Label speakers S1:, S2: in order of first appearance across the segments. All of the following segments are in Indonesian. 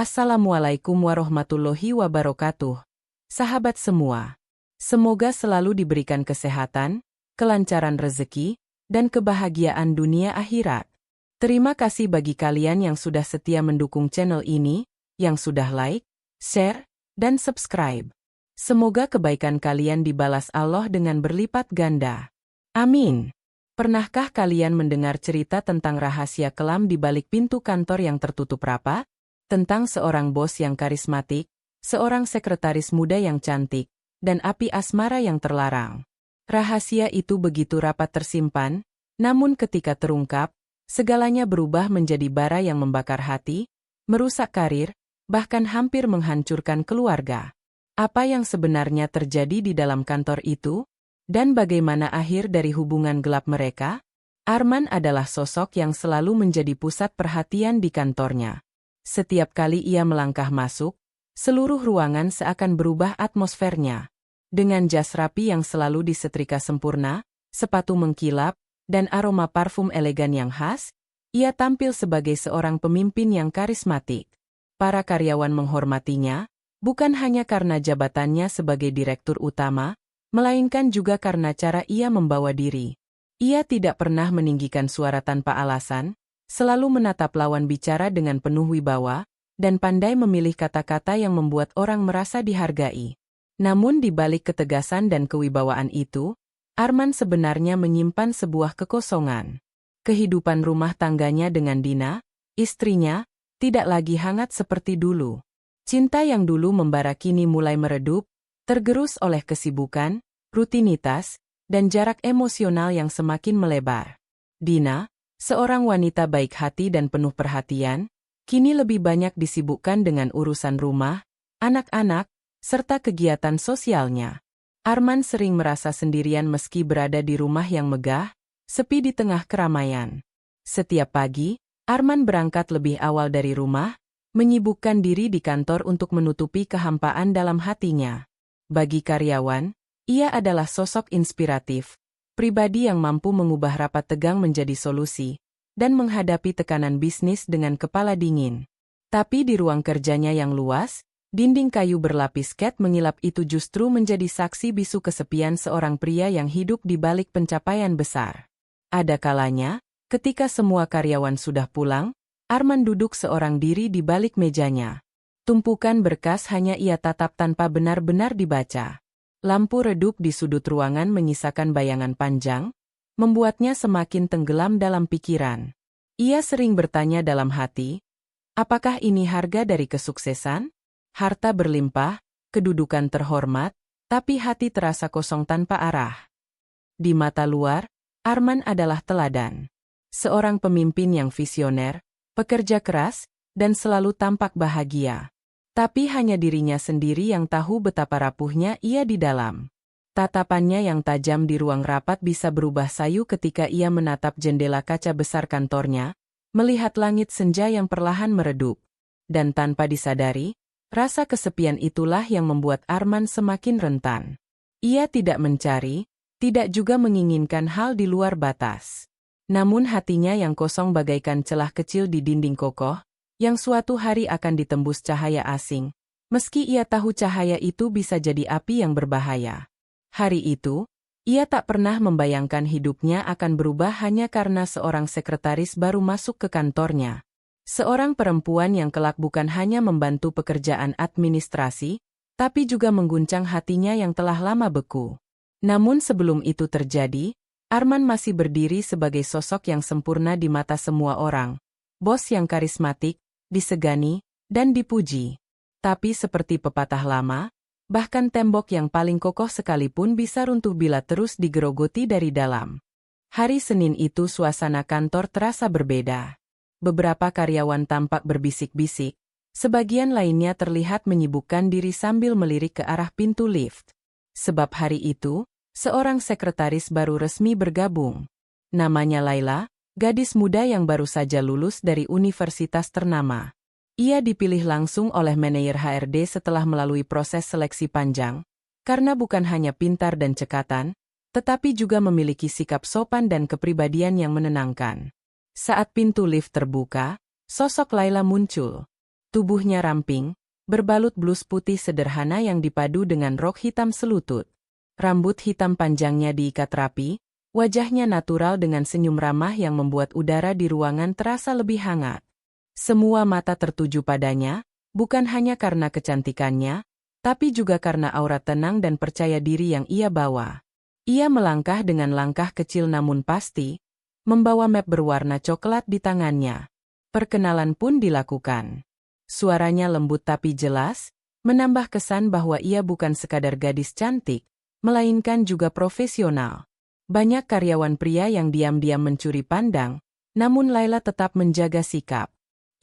S1: Assalamualaikum warahmatullahi wabarakatuh. Sahabat semua, semoga selalu diberikan kesehatan, kelancaran rezeki, dan kebahagiaan dunia akhirat. Terima kasih bagi kalian yang sudah setia mendukung channel ini, yang sudah like, share, dan subscribe. Semoga kebaikan kalian dibalas Allah dengan berlipat ganda. Amin. Pernahkah kalian mendengar cerita tentang rahasia kelam di balik pintu kantor yang tertutup rapat? Tentang seorang bos yang karismatik, seorang sekretaris muda yang cantik, dan api asmara yang terlarang. Rahasia itu begitu rapat tersimpan, namun ketika terungkap, segalanya berubah menjadi bara yang membakar hati, merusak karir, bahkan hampir menghancurkan keluarga. Apa yang sebenarnya terjadi di dalam kantor itu? Dan bagaimana akhir dari hubungan gelap mereka? Arman adalah sosok yang selalu menjadi pusat perhatian di kantornya. Setiap kali ia melangkah masuk, seluruh ruangan seakan berubah atmosfernya. Dengan jas rapi yang selalu disetrika sempurna, sepatu mengkilap, dan aroma parfum elegan yang khas, ia tampil sebagai seorang pemimpin yang karismatik. Para karyawan menghormatinya, bukan hanya karena jabatannya sebagai direktur utama, melainkan juga karena cara ia membawa diri. Ia tidak pernah meninggikan suara tanpa alasan, selalu menatap lawan bicara dengan penuh wibawa, dan pandai memilih kata-kata yang membuat orang merasa dihargai. Namun di balik ketegasan dan kewibawaan itu, Arman sebenarnya menyimpan sebuah kekosongan. Kehidupan rumah tangganya dengan Dina, istrinya, tidak lagi hangat seperti dulu. Cinta yang dulu membara kini mulai meredup, tergerus oleh kesibukan, rutinitas, dan jarak emosional yang semakin melebar. Dina, seorang wanita baik hati dan penuh perhatian, kini lebih banyak disibukkan dengan urusan rumah, anak-anak, serta kegiatan sosialnya. Arman sering merasa sendirian meski berada di rumah yang megah, sepi di tengah keramaian. Setiap pagi, Arman berangkat lebih awal dari rumah, menyibukkan diri di kantor untuk menutupi kehampaan dalam hatinya. Bagi karyawan, ia adalah sosok inspiratif, pribadi yang mampu mengubah rapat tegang menjadi solusi, dan menghadapi tekanan bisnis dengan kepala dingin. Tapi di ruang kerjanya yang luas, dinding kayu berlapis cat mengilap itu justru menjadi saksi bisu kesepian seorang pria yang hidup di balik pencapaian besar. Ada kalanya, ketika semua karyawan sudah pulang, Arman duduk seorang diri di balik mejanya. Tumpukan berkas hanya ia tatap tanpa benar-benar dibaca. Lampu redup di sudut ruangan menyisakan bayangan panjang, membuatnya semakin tenggelam dalam pikiran. Ia sering bertanya dalam hati, apakah ini harga dari kesuksesan? Harta berlimpah, kedudukan terhormat, tapi hati terasa kosong tanpa arah. Di mata luar, Arman adalah teladan. Seorang pemimpin yang visioner, pekerja keras, dan selalu tampak bahagia. Tapi hanya dirinya sendiri yang tahu betapa rapuhnya ia di dalam. Tatapannya yang tajam di ruang rapat bisa berubah sayu ketika ia menatap jendela kaca besar kantornya, melihat langit senja yang perlahan meredup. Dan tanpa disadari, rasa kesepian itulah yang membuat Arman semakin rentan. Ia tidak mencari, tidak juga menginginkan hal di luar batas. Namun hatinya yang kosong bagaikan celah kecil di dinding kokoh, yang suatu hari akan ditembus cahaya asing, meski ia tahu cahaya itu bisa jadi api yang berbahaya. Hari itu, ia tak pernah membayangkan hidupnya akan berubah hanya karena seorang sekretaris baru masuk ke kantornya. Seorang perempuan yang kelak bukan hanya membantu pekerjaan administrasi, tapi juga mengguncang hatinya yang telah lama beku. Namun sebelum itu terjadi, Arman masih berdiri sebagai sosok yang sempurna di mata semua orang. Bos yang karismatik, disegani, dan dipuji. Tapi seperti pepatah lama, bahkan tembok yang paling kokoh sekalipun bisa runtuh bila terus digerogoti dari dalam. Hari Senin itu suasana kantor terasa berbeda. Beberapa karyawan tampak berbisik-bisik, sebagian lainnya terlihat menyibukkan diri sambil melirik ke arah pintu lift. Sebab hari itu, seorang sekretaris baru resmi bergabung. Namanya Laila, gadis muda yang baru saja lulus dari universitas ternama. Ia dipilih langsung oleh manajer HRD setelah melalui proses seleksi panjang, karena bukan hanya pintar dan cekatan, tetapi juga memiliki sikap sopan dan kepribadian yang menenangkan. Saat pintu lift terbuka, sosok Laila muncul. Tubuhnya ramping, berbalut blus putih sederhana yang dipadu dengan rok hitam selutut. Rambut hitam panjangnya diikat rapi, wajahnya natural dengan senyum ramah yang membuat udara di ruangan terasa lebih hangat. Semua mata tertuju padanya, bukan hanya karena kecantikannya, tapi juga karena aura tenang dan percaya diri yang ia bawa. Ia melangkah dengan langkah kecil namun pasti, membawa map berwarna coklat di tangannya. Perkenalan pun dilakukan. Suaranya lembut tapi jelas, menambah kesan bahwa ia bukan sekadar gadis cantik, melainkan juga profesional. Banyak karyawan pria yang diam-diam mencuri pandang, namun Laila tetap menjaga sikap.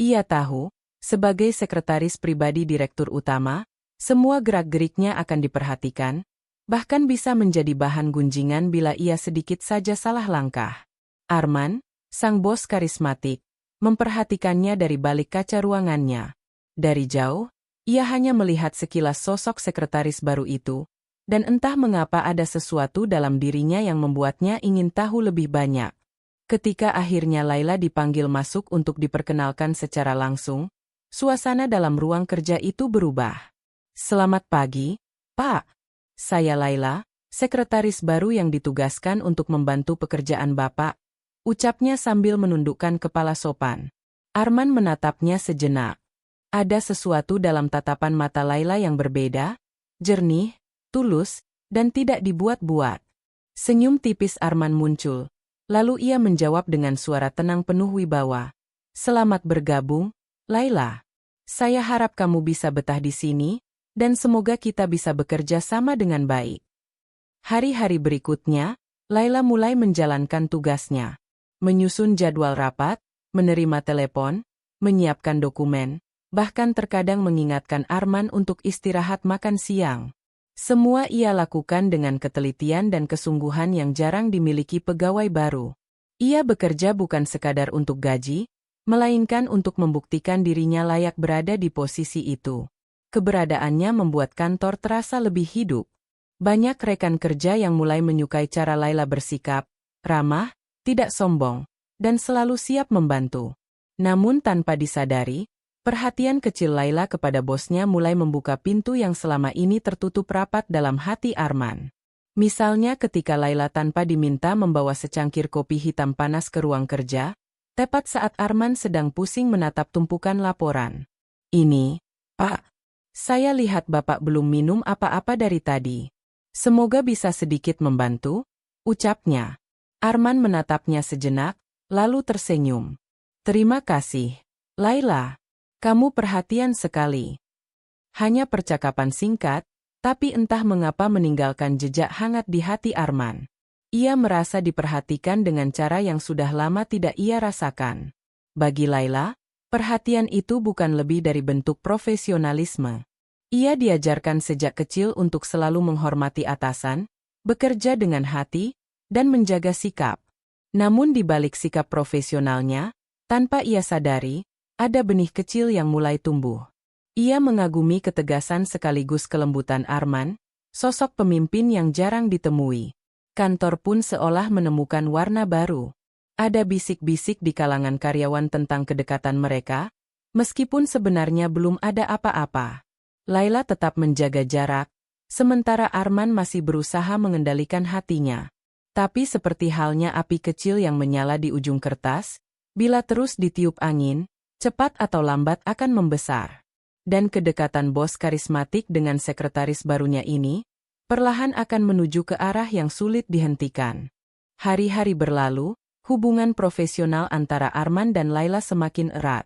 S1: Ia tahu, sebagai sekretaris pribadi direktur utama, semua gerak-geriknya akan diperhatikan, bahkan bisa menjadi bahan gunjingan bila ia sedikit saja salah langkah. Arman, sang bos karismatik, memperhatikannya dari balik kaca ruangannya. Dari jauh, ia hanya melihat sekilas sosok sekretaris baru itu, dan entah mengapa ada sesuatu dalam dirinya yang membuatnya ingin tahu lebih banyak. Ketika akhirnya Laila dipanggil masuk untuk diperkenalkan secara langsung, suasana dalam ruang kerja itu berubah. "Selamat pagi, Pak. Saya Laila, sekretaris baru yang ditugaskan untuk membantu pekerjaan Bapak," ucapnya sambil menundukkan kepala sopan. Arman menatapnya sejenak. Ada sesuatu dalam tatapan mata Laila yang berbeda, jernih, tulus, dan tidak dibuat-buat. Senyum tipis Arman muncul, lalu ia menjawab dengan suara tenang penuh wibawa. "Selamat bergabung, Laila. Saya harap kamu bisa betah di sini, dan semoga kita bisa bekerja sama dengan baik." Hari-hari berikutnya, Laila mulai menjalankan tugasnya. Menyusun jadwal rapat, menerima telepon, menyiapkan dokumen, bahkan terkadang mengingatkan Arman untuk istirahat makan siang. Semua ia lakukan dengan ketelitian dan kesungguhan yang jarang dimiliki pegawai baru. Ia bekerja bukan sekadar untuk gaji, melainkan untuk membuktikan dirinya layak berada di posisi itu. Keberadaannya membuat kantor terasa lebih hidup. Banyak rekan kerja yang mulai menyukai cara Laila bersikap, ramah, tidak sombong, dan selalu siap membantu. Namun tanpa disadari, perhatian kecil Laila kepada bosnya mulai membuka pintu yang selama ini tertutup rapat dalam hati Arman. Misalnya ketika Laila tanpa diminta membawa secangkir kopi hitam panas ke ruang kerja, tepat saat Arman sedang pusing menatap tumpukan laporan. "Ini, Pak. Saya lihat Bapak belum minum apa-apa dari tadi. Semoga bisa sedikit membantu," ucapnya. Arman menatapnya sejenak, lalu tersenyum. "Terima kasih, Laila. Kamu perhatian sekali." Hanya percakapan singkat, tapi entah mengapa meninggalkan jejak hangat di hati Arman. Ia merasa diperhatikan dengan cara yang sudah lama tidak ia rasakan. Bagi Laila, perhatian itu bukan lebih dari bentuk profesionalisme. Ia diajarkan sejak kecil untuk selalu menghormati atasan, bekerja dengan hati, dan menjaga sikap. Namun di balik sikap profesionalnya, tanpa ia sadari, ada benih kecil yang mulai tumbuh. Ia mengagumi ketegasan sekaligus kelembutan Arman, sosok pemimpin yang jarang ditemui. Kantor pun seolah menemukan warna baru. Ada bisik-bisik di kalangan karyawan tentang kedekatan mereka, meskipun sebenarnya belum ada apa-apa. Laila tetap menjaga jarak, sementara Arman masih berusaha mengendalikan hatinya. Tapi seperti halnya api kecil yang menyala di ujung kertas, bila terus ditiup angin, cepat atau lambat akan membesar. Dan kedekatan bos karismatik dengan sekretaris barunya ini, perlahan akan menuju ke arah yang sulit dihentikan. Hari-hari berlalu, hubungan profesional antara Arman dan Laila semakin erat.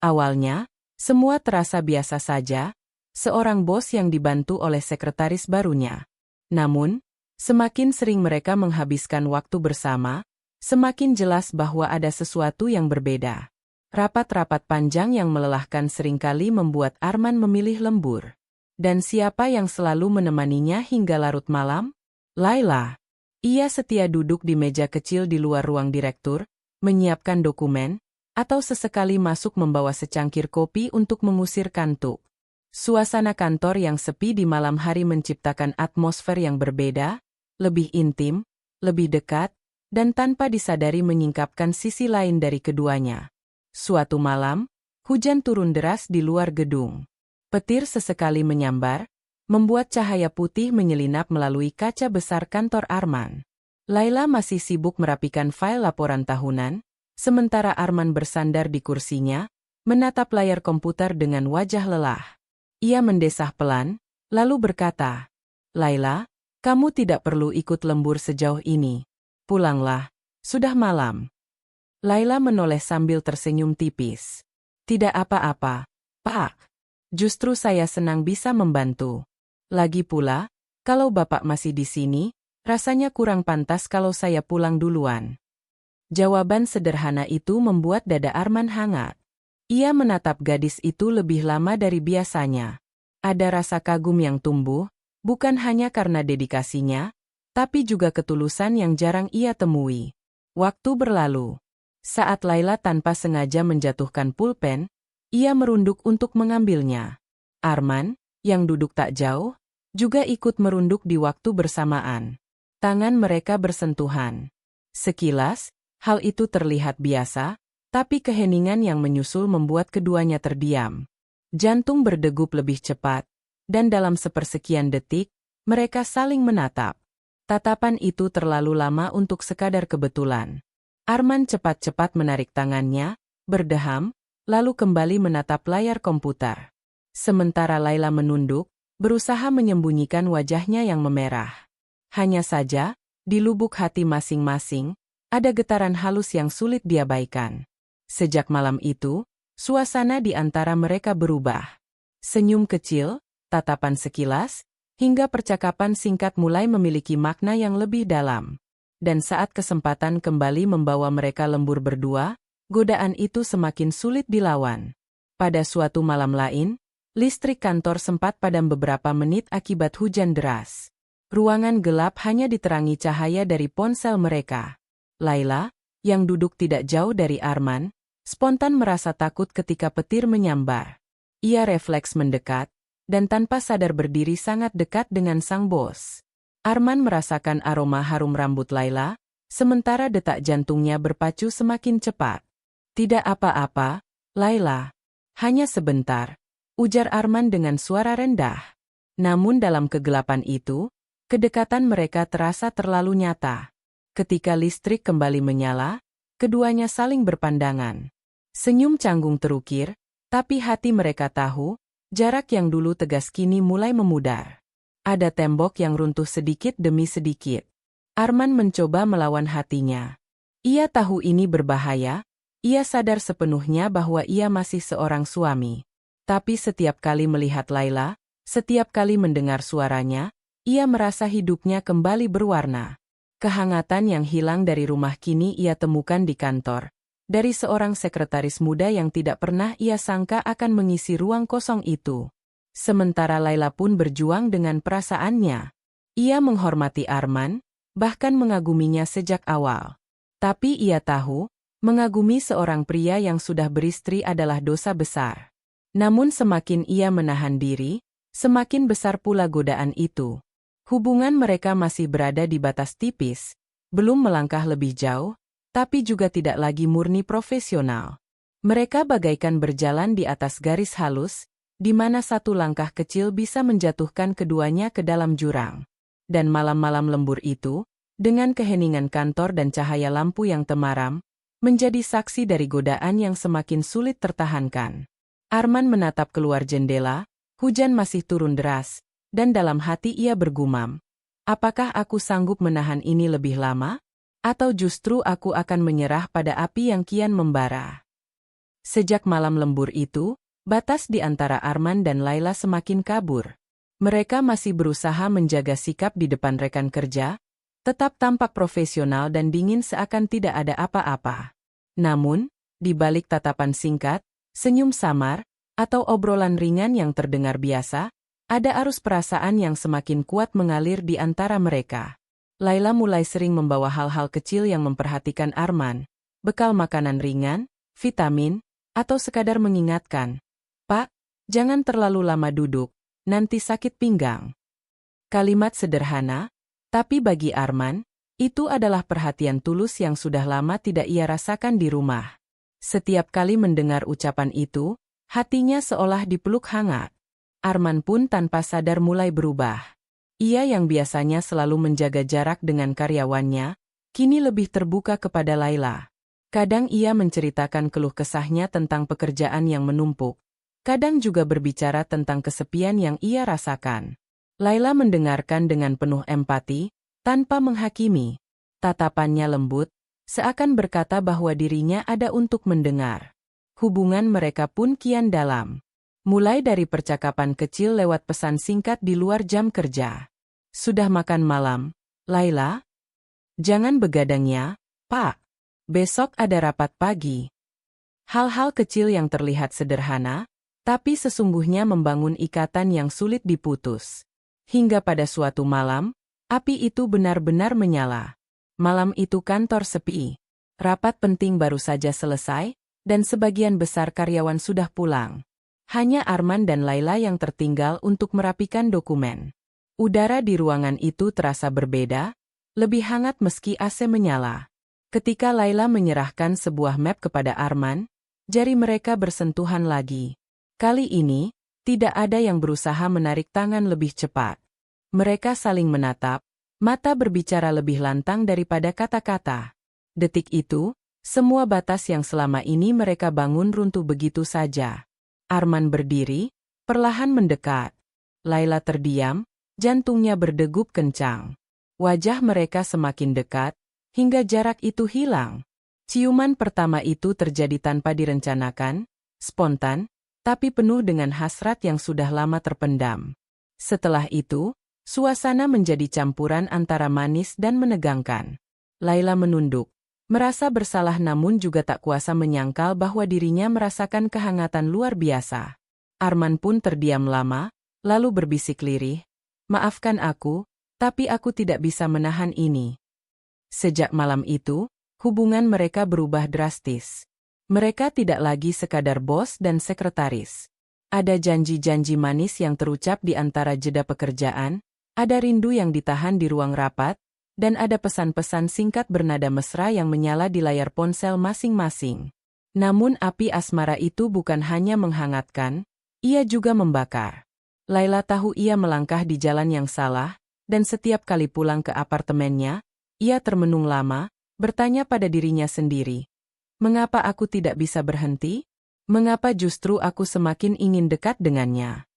S1: Awalnya, semua terasa biasa saja, seorang bos yang dibantu oleh sekretaris barunya. Namun, semakin sering mereka menghabiskan waktu bersama, semakin jelas bahwa ada sesuatu yang berbeda. Rapat-rapat panjang yang melelahkan seringkali membuat Arman memilih lembur. Dan siapa yang selalu menemaninya hingga larut malam? Laila. Ia setia duduk di meja kecil di luar ruang direktur, menyiapkan dokumen, atau sesekali masuk membawa secangkir kopi untuk mengusir kantuk. Suasana kantor yang sepi di malam hari menciptakan atmosfer yang berbeda, lebih intim, lebih dekat, dan tanpa disadari menyingkapkan sisi lain dari keduanya. Suatu malam, Hujan turun deras di luar gedung. Petir sesekali menyambar, membuat cahaya putih menyelinap melalui kaca besar kantor Arman. Laila masih sibuk merapikan file laporan tahunan, sementara Arman bersandar di kursinya, menatap layar komputer dengan wajah lelah. Ia mendesah pelan, lalu berkata, "Laila, kamu tidak perlu ikut lembur sejauh ini. Pulanglah, sudah malam." Laila menoleh sambil tersenyum tipis. "Tidak apa-apa, Pak. Justru saya senang bisa membantu. Lagi pula, kalau Bapak masih di sini, rasanya kurang pantas kalau saya pulang duluan." Jawaban sederhana itu membuat dada Arman hangat. Ia menatap gadis itu lebih lama dari biasanya. Ada rasa kagum yang tumbuh, bukan hanya karena dedikasinya, tapi juga ketulusan yang jarang ia temui. Waktu berlalu. Saat Laila tanpa sengaja menjatuhkan pulpen, ia merunduk untuk mengambilnya. Arman, yang duduk tak jauh, juga ikut merunduk di waktu bersamaan. Tangan mereka bersentuhan. Sekilas, hal itu terlihat biasa, tapi keheningan yang menyusul membuat keduanya terdiam. Jantung berdegup lebih cepat, dan dalam sepersekian detik, mereka saling menatap. Tatapan itu terlalu lama untuk sekadar kebetulan. Arman cepat-cepat menarik tangannya, berdeham, lalu kembali menatap layar komputer. Sementara Laila menunduk, berusaha menyembunyikan wajahnya yang memerah. Hanya saja, di lubuk hati masing-masing, ada getaran halus yang sulit diabaikan. Sejak malam itu, suasana di antara mereka berubah. Senyum kecil, tatapan sekilas, hingga percakapan singkat mulai memiliki makna yang lebih dalam. Dan saat kesempatan kembali membawa mereka lembur berdua, godaan itu semakin sulit dilawan. Pada suatu malam lain, listrik kantor sempat padam beberapa menit akibat hujan deras. Ruangan gelap hanya diterangi cahaya dari ponsel mereka. Laila, yang duduk tidak jauh dari Arman, spontan merasa takut ketika petir menyambar. Ia refleks mendekat, dan tanpa sadar berdiri sangat dekat dengan sang bos. Arman merasakan aroma harum rambut Laila, sementara detak jantungnya berpacu semakin cepat. "Tidak apa-apa, Laila. Hanya sebentar," ujar Arman dengan suara rendah. Namun dalam kegelapan itu, kedekatan mereka terasa terlalu nyata. Ketika listrik kembali menyala, keduanya saling berpandangan. Senyum canggung terukir, tapi hati mereka tahu, jarak yang dulu tegas kini mulai memudar. Ada tembok yang runtuh sedikit demi sedikit. Arman mencoba melawan hatinya. Ia tahu ini berbahaya, ia sadar sepenuhnya bahwa ia masih seorang suami. Tapi setiap kali melihat Laila, setiap kali mendengar suaranya, ia merasa hidupnya kembali berwarna. Kehangatan yang hilang dari rumah kini ia temukan di kantor. Dari seorang sekretaris muda yang tidak pernah ia sangka akan mengisi ruang kosong itu. Sementara Laila pun berjuang dengan perasaannya. Ia menghormati Arman, bahkan mengaguminya sejak awal. Tapi ia tahu, mengagumi seorang pria yang sudah beristri adalah dosa besar. Namun semakin ia menahan diri, semakin besar pula godaan itu. Hubungan mereka masih berada di batas tipis, belum melangkah lebih jauh, tapi juga tidak lagi murni profesional. Mereka bagaikan berjalan di atas garis halus, di mana satu langkah kecil bisa menjatuhkan keduanya ke dalam jurang. Dan malam-malam lembur itu, dengan keheningan kantor dan cahaya lampu yang temaram, menjadi saksi dari godaan yang semakin sulit tertahankan. Arman menatap keluar jendela, hujan masih turun deras, dan dalam hati ia bergumam, "Apakah aku sanggup menahan ini lebih lama? Atau justru aku akan menyerah pada api yang kian membara?" Sejak malam lembur itu, batas di antara Arman dan Laila semakin kabur. Mereka masih berusaha menjaga sikap di depan rekan kerja, tetap tampak profesional dan dingin seakan tidak ada apa-apa. Namun, di balik tatapan singkat, senyum samar, atau obrolan ringan yang terdengar biasa, ada arus perasaan yang semakin kuat mengalir di antara mereka. Laila mulai sering membawa hal-hal kecil yang memperhatikan Arman, bekal makanan ringan, vitamin, atau sekadar mengingatkan, "Pak, jangan terlalu lama duduk, nanti sakit pinggang." Kalimat sederhana, tapi bagi Arman, itu adalah perhatian tulus yang sudah lama tidak ia rasakan di rumah. Setiap kali mendengar ucapan itu, hatinya seolah dipeluk hangat. Arman pun tanpa sadar mulai berubah. Ia yang biasanya selalu menjaga jarak dengan karyawannya, kini lebih terbuka kepada Laila. Kadang ia menceritakan keluh kesahnya tentang pekerjaan yang menumpuk. Kadang juga berbicara tentang kesepian yang ia rasakan. Laila mendengarkan dengan penuh empati, tanpa menghakimi. Tatapannya lembut, seakan berkata bahwa dirinya ada untuk mendengar. Hubungan mereka pun kian dalam. Mulai dari percakapan kecil lewat pesan singkat di luar jam kerja. Sudah makan malam, Laila? Jangan begadang ya, Pak. Besok ada rapat pagi. Hal-hal kecil yang terlihat sederhana, tapi sesungguhnya membangun ikatan yang sulit diputus. Hingga pada suatu malam, api itu benar-benar menyala. Malam itu kantor sepi. Rapat penting baru saja selesai, dan sebagian besar karyawan sudah pulang. Hanya Arman dan Laila yang tertinggal untuk merapikan dokumen. Udara di ruangan itu terasa berbeda, lebih hangat meski AC menyala. Ketika Laila menyerahkan sebuah map kepada Arman, jari mereka bersentuhan lagi. Kali ini, tidak ada yang berusaha menarik tangan lebih cepat. Mereka saling menatap, mata berbicara lebih lantang daripada kata-kata. Detik itu, semua batas yang selama ini mereka bangun runtuh begitu saja. Arman berdiri, perlahan mendekat. Laila terdiam, jantungnya berdegup kencang. Wajah mereka semakin dekat, hingga jarak itu hilang. Ciuman pertama itu terjadi tanpa direncanakan, spontan, tapi penuh dengan hasrat yang sudah lama terpendam. Setelah itu, suasana menjadi campuran antara manis dan menegangkan. Laila menunduk, merasa bersalah namun juga tak kuasa menyangkal bahwa dirinya merasakan kehangatan luar biasa. Arman pun terdiam lama, lalu berbisik lirih, "Maafkan aku, tapi aku tidak bisa menahan ini." Sejak malam itu, hubungan mereka berubah drastis. Mereka tidak lagi sekadar bos dan sekretaris. Ada janji-janji manis yang terucap di antara jeda pekerjaan, ada rindu yang ditahan di ruang rapat, dan ada pesan-pesan singkat bernada mesra yang menyala di layar ponsel masing-masing. Namun api asmara itu bukan hanya menghangatkan, ia juga membakar. Laila tahu ia melangkah di jalan yang salah, dan setiap kali pulang ke apartemennya, ia termenung lama, bertanya pada dirinya sendiri. Mengapa aku tidak bisa berhenti? Mengapa justru aku semakin ingin dekat dengannya?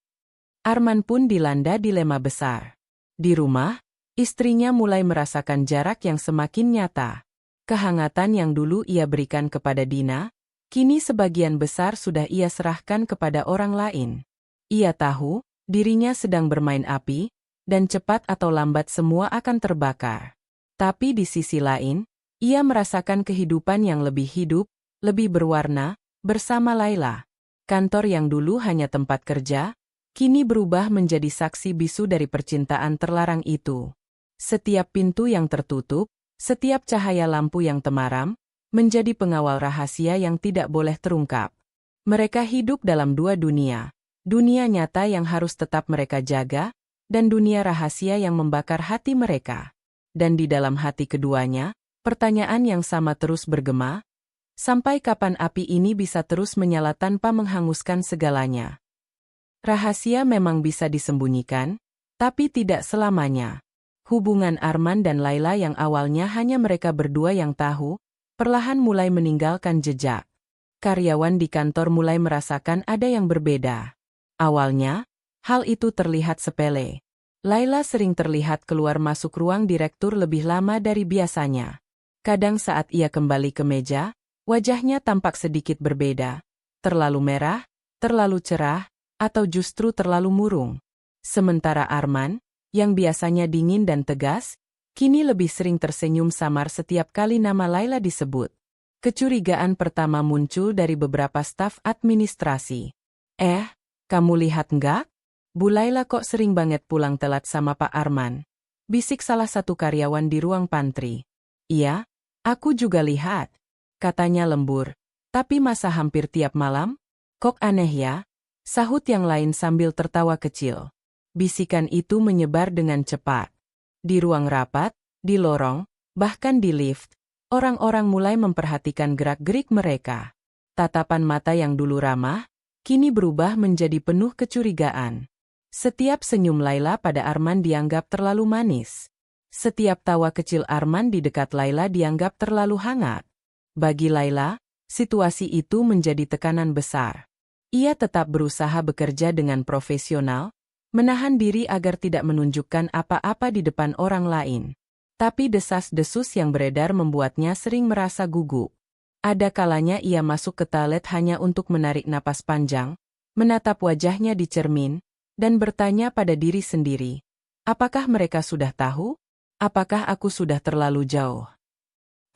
S1: Arman pun dilanda dilema besar. Di rumah, istrinya mulai merasakan jarak yang semakin nyata. Kehangatan yang dulu ia berikan kepada Dina, kini sebagian besar sudah ia serahkan kepada orang lain. Ia tahu, dirinya sedang bermain api, dan cepat atau lambat semua akan terbakar. Tapi di sisi lain, ia merasakan kehidupan yang lebih hidup, lebih berwarna, bersama Laila. Kantor yang dulu hanya tempat kerja, kini berubah menjadi saksi bisu dari percintaan terlarang itu. Setiap pintu yang tertutup, setiap cahaya lampu yang temaram, menjadi pengawal rahasia yang tidak boleh terungkap. Mereka hidup dalam dua dunia. Dunia nyata yang harus tetap mereka jaga, dan dunia rahasia yang membakar hati mereka. Dan di dalam hati keduanya, pertanyaan yang sama terus bergema, sampai kapan api ini bisa terus menyala tanpa menghanguskan segalanya? Rahasia memang bisa disembunyikan, tapi tidak selamanya. Hubungan Arman dan Laila yang awalnya hanya mereka berdua yang tahu, perlahan mulai meninggalkan jejak. Karyawan di kantor mulai merasakan ada yang berbeda. Awalnya, hal itu terlihat sepele. Laila sering terlihat keluar masuk ruang direktur lebih lama dari biasanya. Kadang saat ia kembali ke meja, wajahnya tampak sedikit berbeda. Terlalu merah, terlalu cerah, atau justru terlalu murung. Sementara Arman, yang biasanya dingin dan tegas, kini lebih sering tersenyum samar setiap kali nama Laila disebut. Kecurigaan pertama muncul dari beberapa staf administrasi. Kamu lihat nggak? Bu Laila kok sering banget pulang telat sama Pak Arman? Bisik salah satu karyawan di ruang pantry. Iya, aku juga lihat. Katanya lembur. Tapi masa hampir tiap malam? Kok aneh ya? Sahut yang lain sambil tertawa kecil. Bisikan itu menyebar dengan cepat. Di ruang rapat, di lorong, bahkan di lift, orang-orang mulai memperhatikan gerak-gerik mereka. Tatapan mata yang dulu ramah, kini berubah menjadi penuh kecurigaan. Setiap senyum Laila pada Arman dianggap terlalu manis. Setiap tawa kecil Arman di dekat Laila dianggap terlalu hangat. Bagi Laila, situasi itu menjadi tekanan besar. Ia tetap berusaha bekerja dengan profesional, menahan diri agar tidak menunjukkan apa-apa di depan orang lain. Tapi desas-desus yang beredar membuatnya sering merasa gugup. Ada kalanya ia masuk ke toilet hanya untuk menarik napas panjang, menatap wajahnya di cermin, dan bertanya pada diri sendiri, apakah mereka sudah tahu? Apakah aku sudah terlalu jauh?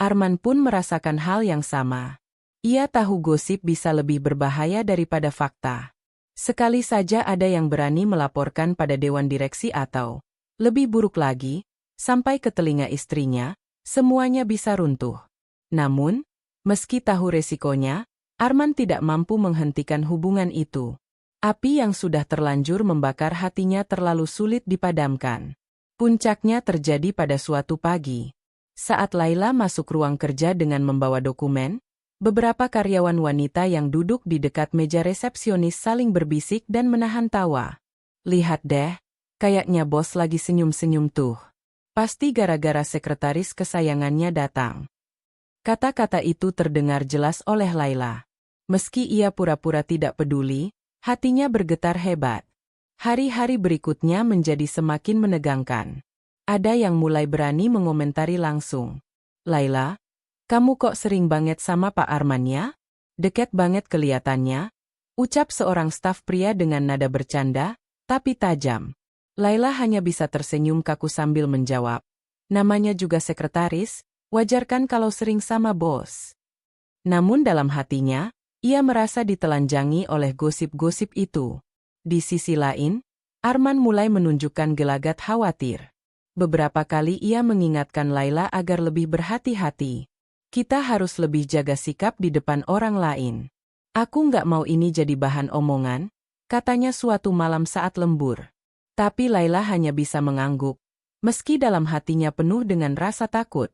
S1: Arman pun merasakan hal yang sama. Ia tahu gosip bisa lebih berbahaya daripada fakta. Sekali saja ada yang berani melaporkan pada dewan direksi atau, lebih buruk lagi, sampai ke telinga istrinya, semuanya bisa runtuh. Namun, meski tahu resikonya, Arman tidak mampu menghentikan hubungan itu. Api yang sudah terlanjur membakar hatinya terlalu sulit dipadamkan. Puncaknya terjadi pada suatu pagi. Saat Laila masuk ruang kerja dengan membawa dokumen, beberapa karyawan wanita yang duduk di dekat meja resepsionis saling berbisik dan menahan tawa. Lihat deh, kayaknya bos lagi senyum-senyum tuh. Pasti gara-gara sekretaris kesayangannya datang. Kata-kata itu terdengar jelas oleh Laila. Meski ia pura-pura tidak peduli, hatinya bergetar hebat. Hari-hari berikutnya menjadi semakin menegangkan. Ada yang mulai berani mengomentari langsung. Laila, kamu kok sering banget sama Pak Arman ya? Deket banget kelihatannya, ucap seorang staf pria dengan nada bercanda, tapi tajam. Laila hanya bisa tersenyum kaku sambil menjawab. Namanya juga sekretaris, wajar kan kalau sering sama bos. Namun dalam hatinya, ia merasa ditelanjangi oleh gosip-gosip itu. Di sisi lain, Arman mulai menunjukkan gelagat khawatir. Beberapa kali ia mengingatkan Laila agar lebih berhati-hati. Kita harus lebih jaga sikap di depan orang lain. Aku nggak mau ini jadi bahan omongan, katanya suatu malam saat lembur. Tapi Laila hanya bisa mengangguk, meski dalam hatinya penuh dengan rasa takut.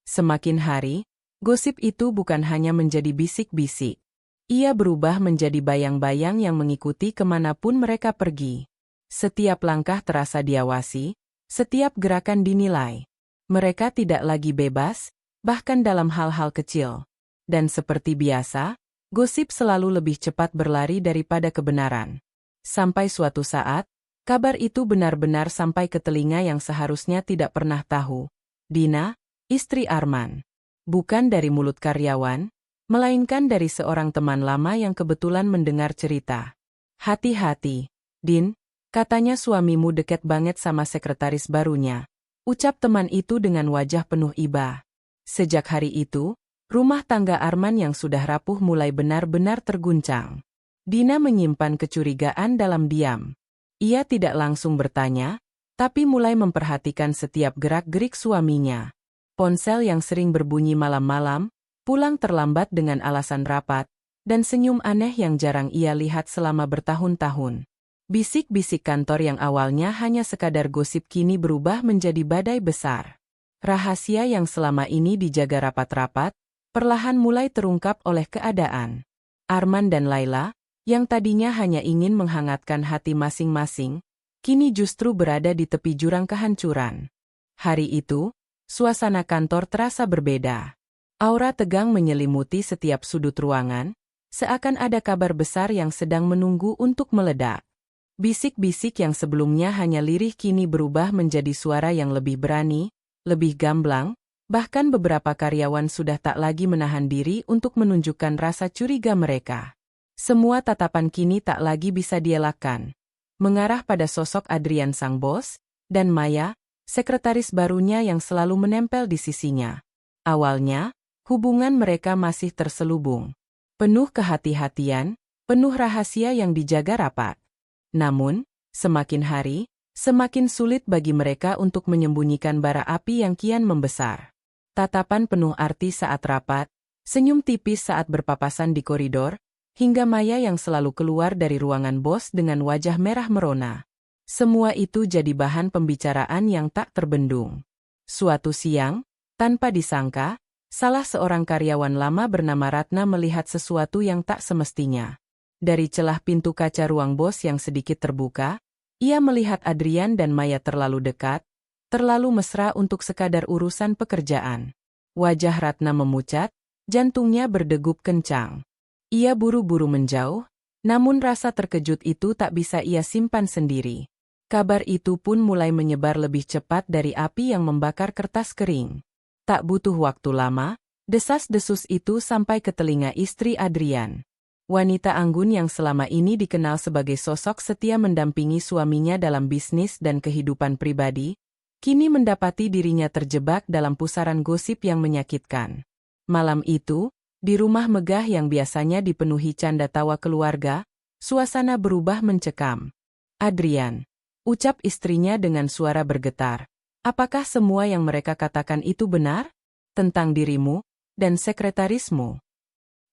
S1: Semakin hari, gosip itu bukan hanya menjadi bisik-bisik. Ia berubah menjadi bayang-bayang yang mengikuti kemanapun mereka pergi. Setiap langkah terasa diawasi, setiap gerakan dinilai. Mereka tidak lagi bebas, bahkan dalam hal-hal kecil. Dan seperti biasa, gosip selalu lebih cepat berlari daripada kebenaran. Sampai suatu saat, kabar itu benar-benar sampai ke telinga yang seharusnya tidak pernah tahu. Dina, istri Arman. Bukan dari mulut karyawan, melainkan dari seorang teman lama yang kebetulan mendengar cerita. Hati-hati, Din, katanya suamimu deket banget sama sekretaris barunya. Ucap teman itu dengan wajah penuh iba. Sejak hari itu, rumah tangga Arman yang sudah rapuh mulai benar-benar terguncang. Dina menyimpan kecurigaan dalam diam. Ia tidak langsung bertanya, tapi mulai memperhatikan setiap gerak-gerik suaminya. Ponsel yang sering berbunyi malam-malam, pulang terlambat dengan alasan rapat, dan senyum aneh yang jarang ia lihat selama bertahun-tahun. Bisik-bisik kantor yang awalnya hanya sekadar gosip kini berubah menjadi badai besar. Rahasia yang selama ini dijaga rapat-rapat, perlahan mulai terungkap oleh keadaan. Arman dan Laila, yang tadinya hanya ingin menghangatkan hati masing-masing, kini justru berada di tepi jurang kehancuran. Hari itu, suasana kantor terasa berbeda. Aura tegang menyelimuti setiap sudut ruangan, seakan ada kabar besar yang sedang menunggu untuk meledak. Bisik-bisik yang sebelumnya hanya lirih kini berubah menjadi suara yang lebih berani, lebih gamblang, bahkan beberapa karyawan sudah tak lagi menahan diri untuk menunjukkan rasa curiga mereka. Semua tatapan kini tak lagi bisa dielakkan. Mengarah pada sosok Adrian sang bos, dan Maya, sekretaris barunya yang selalu menempel di sisinya. Awalnya, hubungan mereka masih terselubung. Penuh kehati-hatian, penuh rahasia yang dijaga rapat. Namun, semakin hari, semakin sulit bagi mereka untuk menyembunyikan bara api yang kian membesar. Tatapan penuh arti saat rapat, senyum tipis saat berpapasan di koridor, hingga Maya yang selalu keluar dari ruangan bos dengan wajah merah merona. Semua itu jadi bahan pembicaraan yang tak terbendung. Suatu siang, tanpa disangka, Salah seorang karyawan lama bernama Ratna melihat sesuatu yang tak semestinya. Dari celah pintu kaca ruang bos yang sedikit terbuka, ia melihat Adrian dan Maya terlalu dekat, terlalu mesra untuk sekadar urusan pekerjaan. Wajah Ratna memucat, jantungnya berdegup kencang. Ia buru-buru menjauh, namun rasa terkejut itu tak bisa ia simpan sendiri. Kabar itu pun mulai menyebar lebih cepat dari api yang membakar kertas kering. Tak butuh waktu lama, desas-desus itu sampai ke telinga istri Adrian. Wanita anggun yang selama ini dikenal sebagai sosok setia mendampingi suaminya dalam bisnis dan kehidupan pribadi, kini mendapati dirinya terjebak dalam pusaran gosip yang menyakitkan. Malam itu, di rumah megah yang biasanya dipenuhi canda tawa keluarga, suasana berubah mencekam. "Adrian," ucap istrinya dengan suara bergetar, "apakah semua yang mereka katakan itu benar? Tentang dirimu dan sekretarismu?"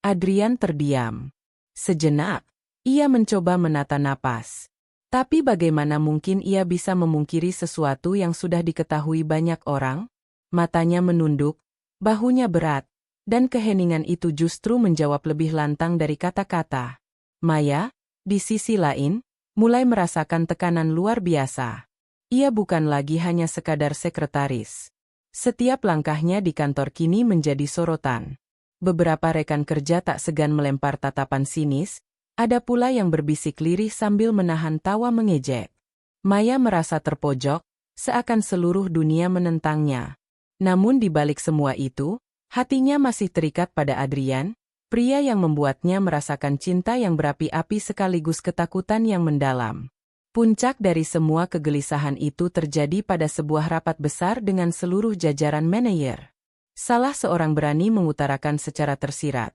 S1: Adrian terdiam. Sejenak, ia mencoba menata napas. Tapi bagaimana mungkin ia bisa memungkiri sesuatu yang sudah diketahui banyak orang? Matanya menunduk, bahunya berat, dan keheningan itu justru menjawab lebih lantang dari kata-kata. Maya, di sisi lain, mulai merasakan tekanan luar biasa. Ia bukan lagi hanya sekadar sekretaris. Setiap langkahnya di kantor kini menjadi sorotan. Beberapa rekan kerja tak segan melempar tatapan sinis, ada pula yang berbisik lirih sambil menahan tawa mengejek. Maya merasa terpojok, seakan seluruh dunia menentangnya. Namun di balik semua itu, hatinya masih terikat pada Adrian, pria yang membuatnya merasakan cinta yang berapi-api sekaligus ketakutan yang mendalam. Puncak dari semua kegelisahan itu terjadi pada sebuah rapat besar dengan seluruh jajaran manajer. Salah seorang berani mengutarakan secara tersirat,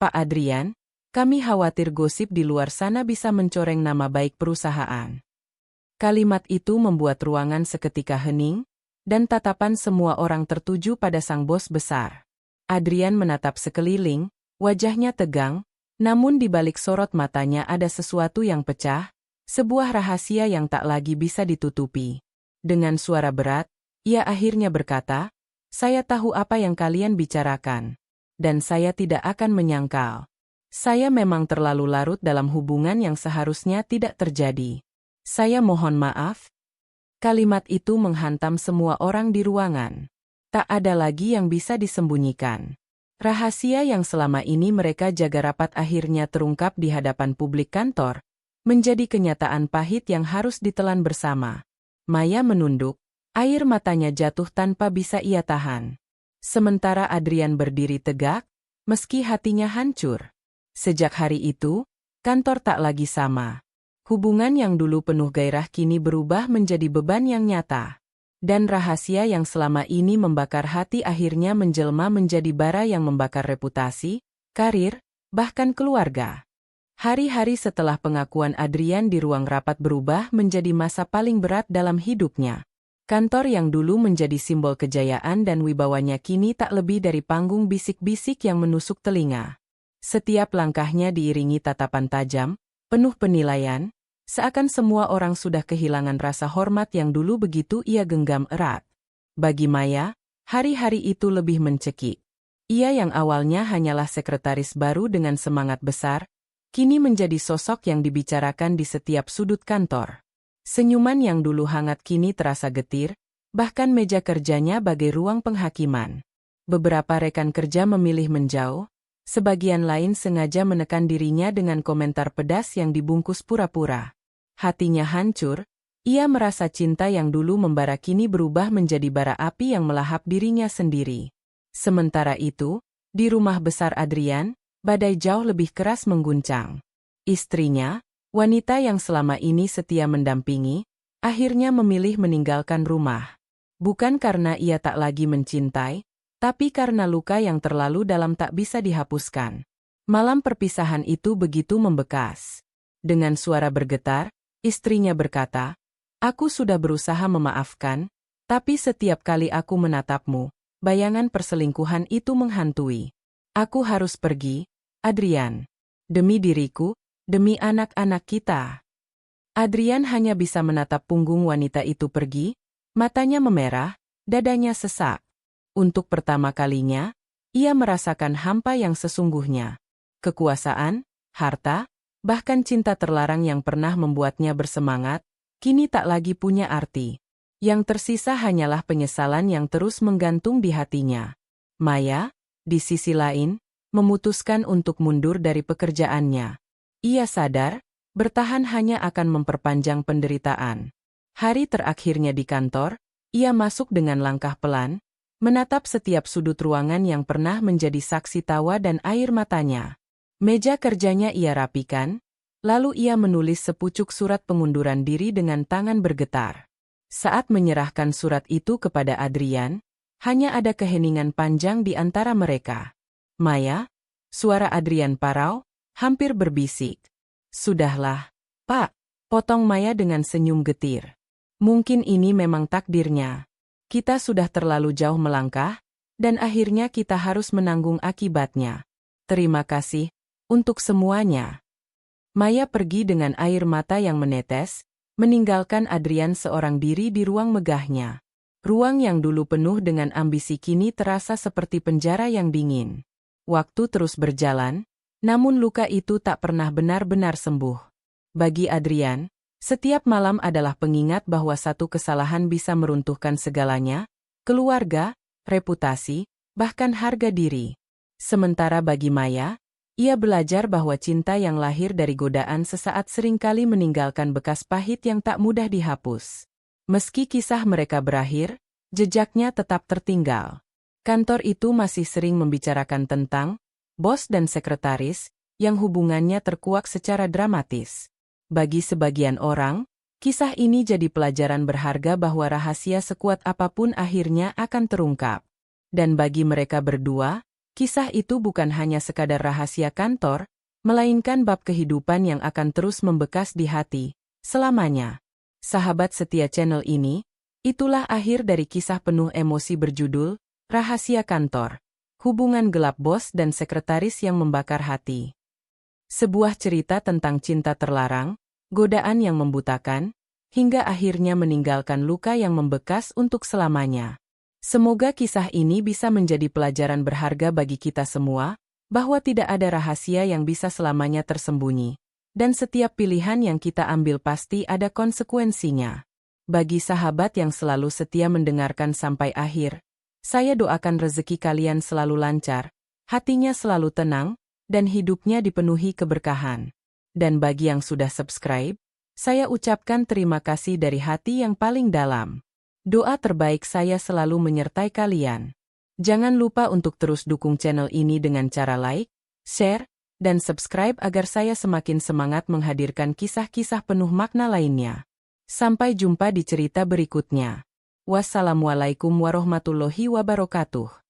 S1: "Pak Adrian, kami khawatir gosip di luar sana bisa mencoreng nama baik perusahaan." Kalimat itu membuat ruangan seketika hening, dan tatapan semua orang tertuju pada sang bos besar. Adrian menatap sekeliling, wajahnya tegang, namun di balik sorot matanya ada sesuatu yang pecah, sebuah rahasia yang tak lagi bisa ditutupi. Dengan suara berat, ia akhirnya berkata, "Saya tahu apa yang kalian bicarakan, dan saya tidak akan menyangkal. Saya memang terlalu larut dalam hubungan yang seharusnya tidak terjadi. Saya mohon maaf." Kalimat itu menghantam semua orang di ruangan. Tak ada lagi yang bisa disembunyikan. Rahasia yang selama ini mereka jaga rapat akhirnya terungkap di hadapan publik kantor, menjadi kenyataan pahit yang harus ditelan bersama. Maya menunduk, air matanya jatuh tanpa bisa ia tahan. Sementara Adrian berdiri tegak, meski hatinya hancur. Sejak hari itu, kantor tak lagi sama. Hubungan yang dulu penuh gairah kini berubah menjadi beban yang nyata. Dan rahasia yang selama ini membakar hati akhirnya menjelma menjadi bara yang membakar reputasi, karir, bahkan keluarga. Hari-hari setelah pengakuan Adrian di ruang rapat berubah menjadi masa paling berat dalam hidupnya. Kantor yang dulu menjadi simbol kejayaan dan wibawanya kini tak lebih dari panggung bisik-bisik yang menusuk telinga. Setiap langkahnya diiringi tatapan tajam, penuh penilaian, seakan semua orang sudah kehilangan rasa hormat yang dulu begitu ia genggam erat. Bagi Maya, hari-hari itu lebih mencekik. Ia yang awalnya hanyalah sekretaris baru dengan semangat besar, kini menjadi sosok yang dibicarakan di setiap sudut kantor. Senyuman yang dulu hangat kini terasa getir, bahkan meja kerjanya bagai ruang penghakiman. Beberapa rekan kerja memilih menjauh, sebagian lain sengaja menekan dirinya dengan komentar pedas yang dibungkus pura-pura. Hatinya hancur, ia merasa cinta yang dulu membara kini berubah menjadi bara api yang melahap dirinya sendiri. Sementara itu, di rumah besar Adrian, badai jauh lebih keras mengguncang. Istrinya, wanita yang selama ini setia mendampingi, akhirnya memilih meninggalkan rumah. Bukan karena ia tak lagi mencintai, tapi karena luka yang terlalu dalam tak bisa dihapuskan. Malam perpisahan itu begitu membekas. Dengan suara bergetar, istrinya berkata, "Aku sudah berusaha memaafkan, tapi setiap kali aku menatapmu, bayangan perselingkuhan itu menghantui. Aku harus pergi, Adrian. Demi diriku, demi anak-anak kita." Adrian hanya bisa menatap punggung wanita itu pergi, matanya memerah, dadanya sesak. Untuk pertama kalinya, ia merasakan hampa yang sesungguhnya. Kekuasaan, harta, bahkan cinta terlarang yang pernah membuatnya bersemangat, kini tak lagi punya arti. Yang tersisa hanyalah penyesalan yang terus menggantung di hatinya. Maya, di sisi lain, memutuskan untuk mundur dari pekerjaannya. Ia sadar, bertahan hanya akan memperpanjang penderitaan. Hari terakhirnya di kantor, ia masuk dengan langkah pelan, menatap setiap sudut ruangan yang pernah menjadi saksi tawa dan air matanya. Meja kerjanya ia rapikan, lalu ia menulis sepucuk surat pengunduran diri dengan tangan bergetar. Saat menyerahkan surat itu kepada Adrian, hanya ada keheningan panjang di antara mereka. Maya, suara Adrian parau, hampir berbisik. Sudahlah, Pak, potong Maya dengan senyum getir. Mungkin ini memang takdirnya. Kita sudah terlalu jauh melangkah, dan akhirnya kita harus menanggung akibatnya. Terima kasih untuk semuanya. Maya pergi dengan air mata yang menetes, meninggalkan Adrian seorang diri di ruang megahnya. Ruang yang dulu penuh dengan ambisi kini terasa seperti penjara yang dingin. Waktu terus berjalan, namun luka itu tak pernah benar-benar sembuh. Bagi Adrian, setiap malam adalah pengingat bahwa satu kesalahan bisa meruntuhkan segalanya, keluarga, reputasi, bahkan harga diri. Sementara bagi Maya, ia belajar bahwa cinta yang lahir dari godaan sesaat seringkali meninggalkan bekas pahit yang tak mudah dihapus. Meski kisah mereka berakhir, jejaknya tetap tertinggal. Kantor itu masih sering membicarakan tentang bos dan sekretaris, yang hubungannya terkuak secara dramatis. Bagi sebagian orang, kisah ini jadi pelajaran berharga bahwa rahasia sekuat apapun akhirnya akan terungkap. Dan bagi mereka berdua, kisah itu bukan hanya sekadar rahasia kantor, melainkan bab kehidupan yang akan terus membekas di hati, selamanya. Sahabat setia channel ini, itulah akhir dari kisah penuh emosi berjudul, Rahasia Kantor. Hubungan gelap bos dan sekretaris yang membakar hati. Sebuah cerita tentang cinta terlarang, godaan yang membutakan, hingga akhirnya meninggalkan luka yang membekas untuk selamanya. Semoga kisah ini bisa menjadi pelajaran berharga bagi kita semua, bahwa tidak ada rahasia yang bisa selamanya tersembunyi, dan setiap pilihan yang kita ambil pasti ada konsekuensinya. Bagi sahabat yang selalu setia mendengarkan sampai akhir, saya doakan rezeki kalian selalu lancar, hatinya selalu tenang, dan hidupnya dipenuhi keberkahan. Dan bagi yang sudah subscribe, saya ucapkan terima kasih dari hati yang paling dalam. Doa terbaik saya selalu menyertai kalian. Jangan lupa untuk terus dukung channel ini dengan cara like, share, dan subscribe agar saya semakin semangat menghadirkan kisah-kisah penuh makna lainnya. Sampai jumpa di cerita berikutnya. Wassalamualaikum warahmatullahi wabarakatuh.